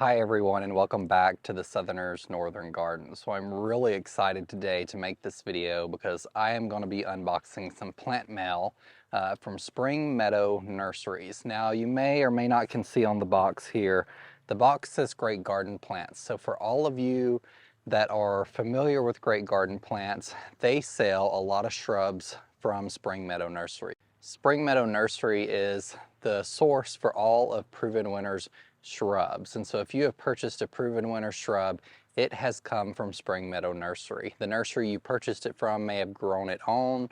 Hi everyone, and welcome back to the Southerner's Northern Garden. So I'm really excited today to make this video because I am going to be unboxing some plant mail from Spring Meadow Nurseries. Now you may or may not can see on the box here, the box says Great Garden Plants. So for all of you that are familiar with Great Garden Plants, they sell a lot of shrubs from Spring Meadow Nursery. Spring Meadow Nursery is the source for all of Proven Winners shrubs. And so if you have purchased a Proven Winner shrub, it has come from Spring Meadow Nursery. The nursery you purchased it from may have grown it on.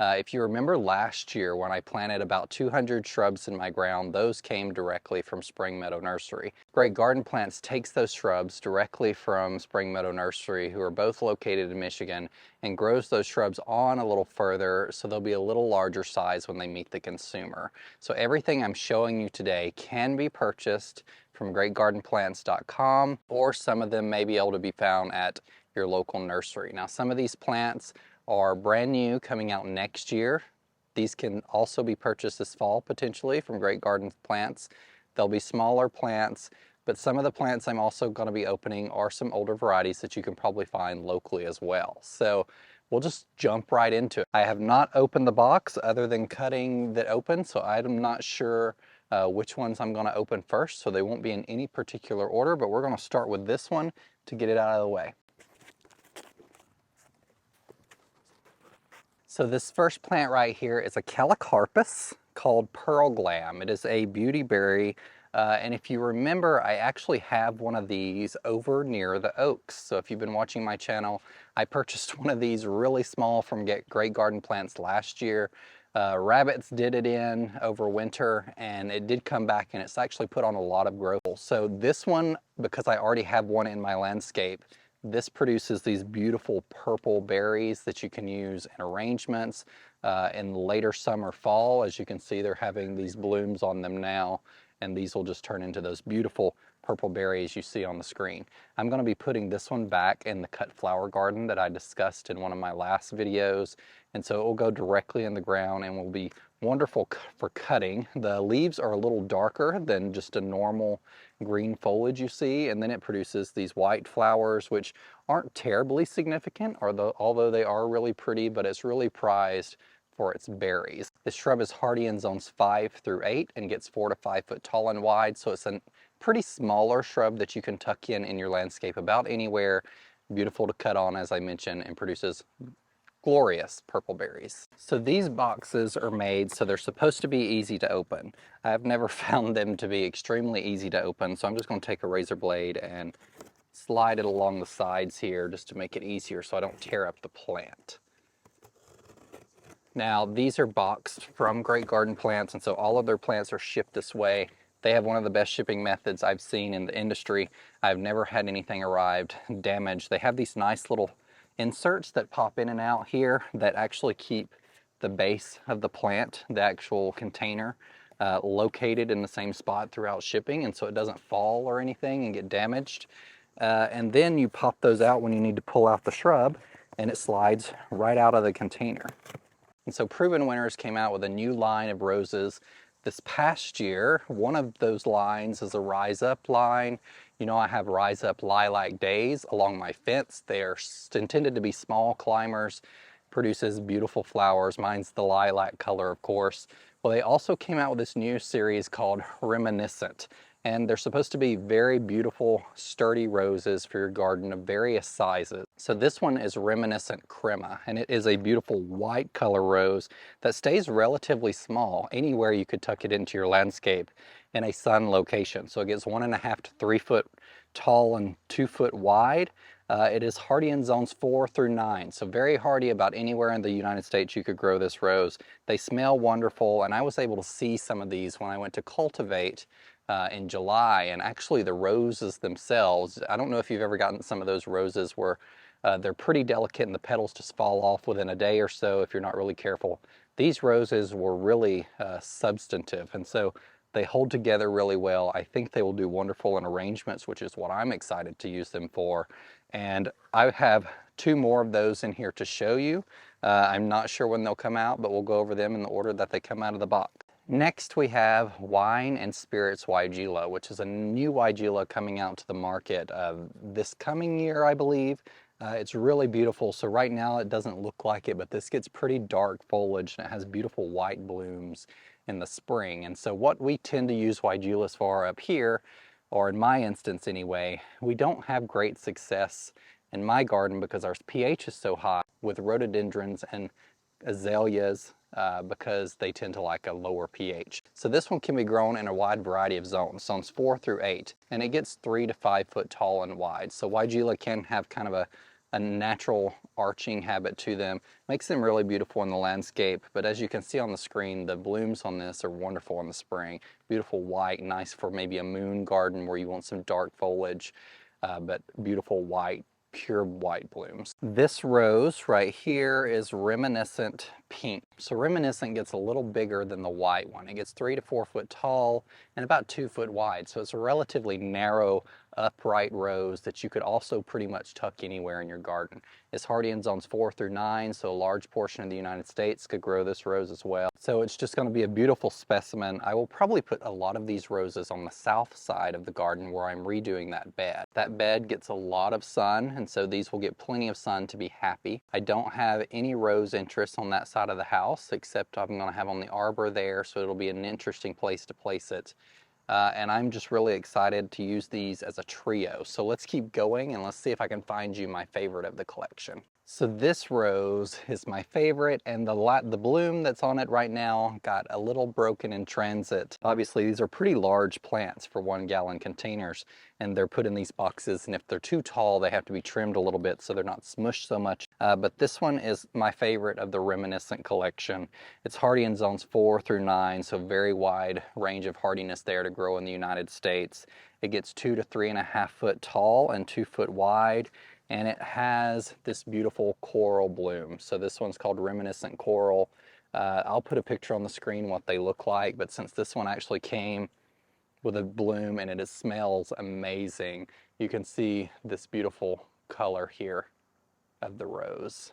If you remember last year when I planted about 200 shrubs in my ground, those came directly from Spring Meadow Nursery. Great Garden Plants takes those shrubs directly from Spring Meadow Nursery, who are both located in Michigan, and grows those shrubs on a little further so they'll be a little larger size when they meet the consumer. So everything I'm showing you today can be purchased from greatgardenplants.com, or some of them may be able to be found at your local nursery. Now some of these plants are brand new, coming out next year. These can also be purchased this fall potentially from Great Garden Plants. They'll be smaller plants, but some of the plants I'm also going to be opening are some older varieties that you can probably find locally as well. So we'll just jump right into it. I have not opened the box other than cutting that open, so I'm not sure which ones I'm going to open first, so they won't be in any particular order, but we're going to start with this one to get it out of the way. So this first plant right here is a 𝗟𝗶𝗸𝗲 called Pearl Glam. It is a beauty berry, and if you remember, I actually have one of these over near the oaks. So if you've been watching my channel, I purchased one of these really small from Great Garden Plants last year. Rabbits did it in over winter, and it did come back, and it's actually put on a lot of growth. So this one, because I already have one in my landscape, this produces these beautiful purple berries that you can use in arrangements in later summer, fall. As you can see, they're having these blooms on them now, and these will just turn into those beautiful purple berries you see on the screen. I'm going to be putting this one back in the cut flower garden that I discussed in one of my last videos, and so it will go directly in the ground and will be wonderful for cutting. The leaves are a little darker than just a normal green foliage you see, and then it produces these white flowers, which aren't terribly significant, although they are really pretty, but it's really prized for its berries. This shrub is hardy in zones 5 through 8 and gets 4 to 5 foot tall and wide, so it's a pretty smaller shrub that you can tuck in your landscape about anywhere. Beautiful to cut on, as I mentioned, and produces glorious purple berries. So these boxes are made so they're supposed to be easy to open. I've never found them to be extremely easy to open, so I'm just going to take a razor blade and slide it along the sides here just to make it easier so I don't tear up the plant. Now these are boxed from Great Garden Plants, and so all of their plants are shipped this way. They have one of the best shipping methods I've seen in the industry. I've never had anything arrived damaged. They have these nice little inserts that pop in and out here that actually keep the base of the plant, the actual container, located in the same spot throughout shipping, and so it doesn't fall or anything and get damaged. And then you pop those out when you need to pull out the shrub, and it slides right out of the container. And so Proven Winners came out with a new line of roses this past year. One of those lines is a Rise Up line. You know, I have Rise Up Lilac Days along my fence. They are intended to be small climbers, produces beautiful flowers. Mine's the lilac color, of course. Well, they also came out with this new series called Reminiscent, and they're supposed to be very beautiful, sturdy roses for your garden of various sizes. So this one is Reminiscent Crema, and it is a beautiful white color rose that stays relatively small. Anywhere you could tuck it into your landscape in a sun location. So it gets 1.5 to 3 foot tall and 2 foot wide. It is hardy in zones 4 through 9, so very hardy about anywhere in the United States you could grow this rose. They smell wonderful, and I was able to see some of these when I went to cultivate in July, and actually the roses themselves, I don't know if you've ever gotten some of those roses where they're pretty delicate and the petals just fall off within a day or so if you're not really careful. These roses were really substantive, and so they hold together really well. I think they will do wonderful in arrangements, which is what I'm excited to use them for. And I have 2 more of those in here to show you. I'm not sure when they'll come out, but we'll go over them in the order that they come out of the box. Next we have Wine and Spirits Yglo, which is a new Yglo coming out to the market this coming year, I believe. It's really beautiful. So right now it doesn't look like it, but this gets pretty dark foliage and it has beautiful white blooms in the spring. And so what we tend to use Yglos for up here, or in my instance anyway, we don't have great success in my garden because our pH is so high with rhododendrons and azaleas because they tend to like a lower pH. So this one can be grown in a wide variety of zones, zones 4 through 8, and it gets 3 to 5 foot tall and wide. So Yglo can have kind of a natural arching habit to them, makes them really beautiful in the landscape. But as you can see on the screen, the blooms on this are wonderful in the spring. Beautiful white, nice for maybe a moon garden where you want some dark foliage, but beautiful white, pure white blooms. This rose right here is Reminiscent Pink. So Reminiscent gets a little bigger than the white one. It gets 3 to 4 foot tall and about 2 foot wide. So it's a relatively narrow, upright rose that you could also pretty much tuck anywhere in your garden. It's hardy in zones 4 through 9, so a large portion of the United States could grow this rose as well. So it's just going to be a beautiful specimen. I will probably put a lot of these roses on the south side of the garden where I'm redoing that bed. That bed gets a lot of sun, and so these will get plenty of sun to be happy. I don't have any rose interest on that side of the house, except I'm going to have on the arbor there, so it'll be an interesting place to place it. And I'm just really excited to use these as a trio. So let's keep going and let's see if I can find you my favorite of the collection. So this rose is my favorite, and the bloom that's on it right now got a little broken in transit. Obviously these are pretty large plants for 1-gallon containers, and they're put in these boxes, and if they're too tall they have to be trimmed a little bit so they're not smushed so much. But this one is my favorite of the Reminiscent collection. It's hardy in zones 4 through 9, so very wide range of hardiness there to grow in the United States. It gets 2 to 3.5 foot tall and 2 foot wide, and it has this beautiful coral bloom. So this one's called Reminiscent Coral. I'll put a picture on the screen what they look like, but since this one actually came with a bloom and it smells amazing, you can see this beautiful color here of the rose.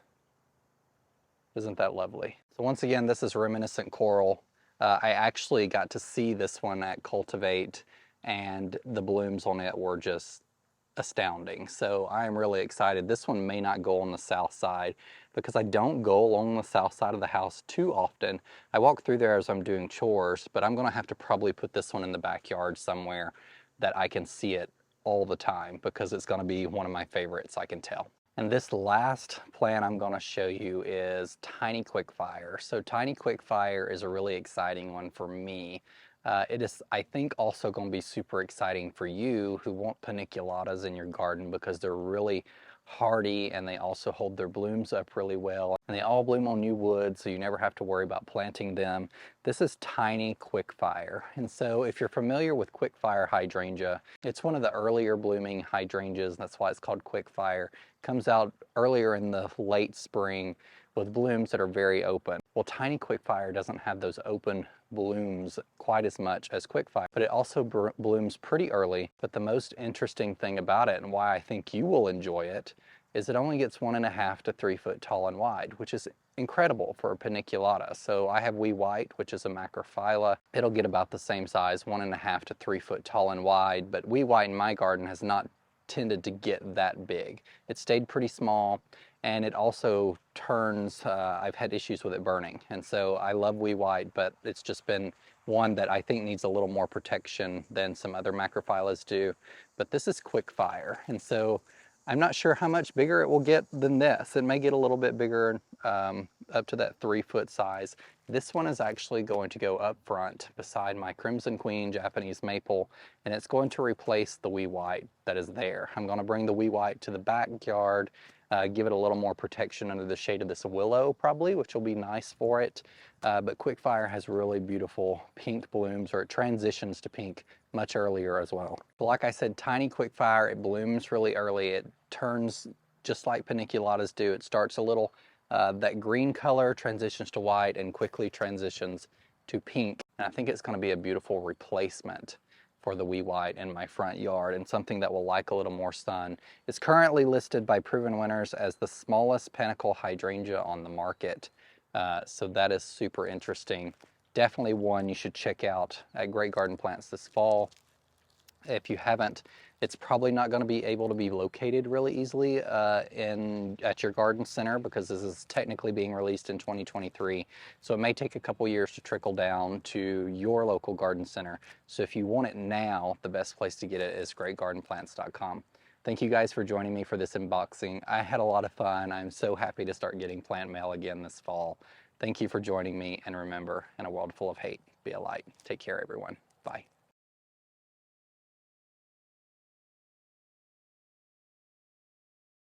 Isn't that lovely? So once again, this is Reminiscent Coral. I actually got to see this one at Cultivate, and the blooms on it were just astounding. So I am really excited. This one may not go on the south side because I don't go along the south side of the house too often. I walk through there as I'm doing chores, but I'm going to have to probably put this one in the backyard somewhere that I can see it all the time because it's going to be one of my favorites, I can tell. And this last plant I'm going to show you is Tiny Quickfire. So Tiny Quickfire is a really exciting one for me. It is, I think, also going to be super exciting for you who want paniculatas in your garden because they're really hardy and they also hold their blooms up really well. And they all bloom on new wood, so you never have to worry about planting them. This is Tiny Quickfire. And so if you're familiar with Quickfire hydrangea, it's one of the earlier blooming hydrangeas. That's why it's called Quickfire. It comes out earlier in the late spring with blooms that are very open. Well, Tiny Quickfire doesn't have those open blooms quite as much as Quickfire, but it also blooms pretty early. But the most interesting thing about it, and why I think you will enjoy it, is it only gets 1.5 to 3 foot tall and wide, which is incredible for a paniculata. So I have Wee White, which is a macrophylla. It'll get about the same size, 1.5 to 3 foot tall and wide, but Wee White in my garden has not tended to get that big. It stayed pretty small, and it also turns, I've had issues with it burning. And so I love Wee White, but it's just been one that I think needs a little more protection than some other macrophyllas do. But this is Quickfire, and so I'm not sure how much bigger it will get than this. It may get a little bit bigger, up to that 3 foot size. This one is actually going to go up front beside my Crimson Queen Japanese Maple, and it's going to replace the Wee White that is there. I'm going to bring the Wee White to the backyard, give it a little more protection under the shade of this willow probably, which will be nice for it. But Quickfire has really beautiful pink blooms, or it transitions to pink much earlier as well. But like I said, Tiny Quickfire, it blooms really early. It turns just like paniculatas do. It starts a little, that green color transitions to white and quickly transitions to pink. And I think it's going to be a beautiful replacement for the Wee White in my front yard, and something that will like a little more sun. It's currently listed by Proven Winners as the smallest panicle hydrangea on the market. So that is super interesting definitely one you should check out at Great Garden Plants this fall. If you haven't, it's probably not going to be able to be located really easily at your garden center, because this is technically being released in 2023. So it may take a couple years to trickle down to your local garden center. So if you want it now, the best place to get it is greatgardenplants.com. Thank you guys for joining me for this unboxing. I had a lot of fun. I'm so happy to start getting plant mail again this fall. Thank you for joining me, and remember, in a world full of hate, be a light. Take care, everyone. Bye.